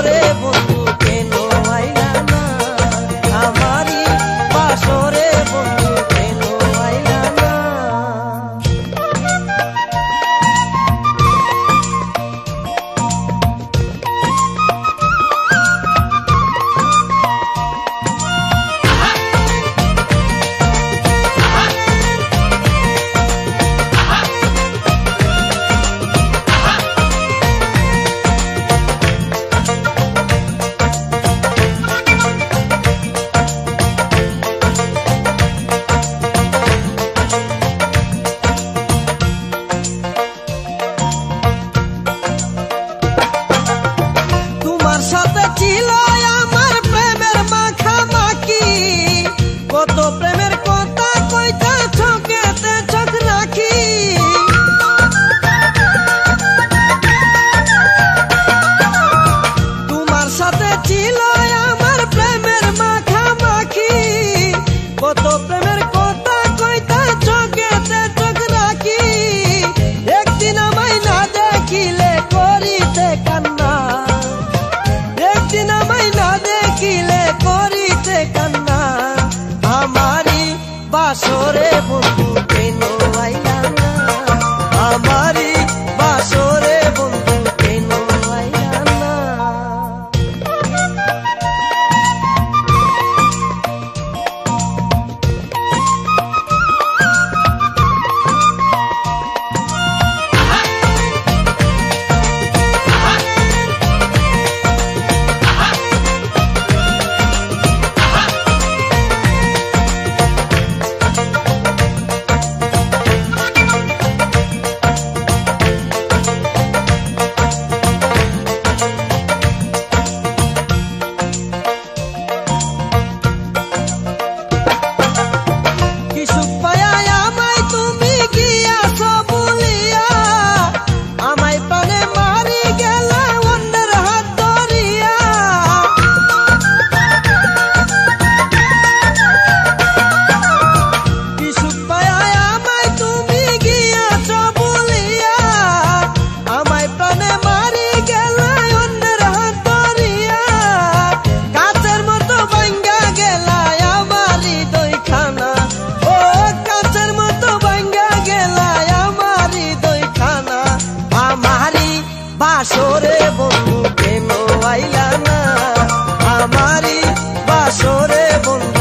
বাসরে বন্ধু কেন আইলা না, আমারি বাসরে বন্ধু কেন আইলা না। তোমার সাথে ছিল আমার প্রেমের মাখামাখি, কত প্রেমের কথা কইতা চোখেতে চোখ রাখি। তোমার সাথে ছিল আমার প্রেমের মাখামাখি, কত প্রেমের কথা কইতা চোখেতে চোখ রাখি। একদিন আমায় না দেখিলে করিতে কান্না, একদিন আমায় না দেখিলে করিতে কান্না, আমারি বাসরে বন্ধু কেন আইলা না, আমারি বাসরে বন্ধু কেন আইলা না। বাসরে বন্ধু কেন আইলা না, আমারি বাসরে বন্ধু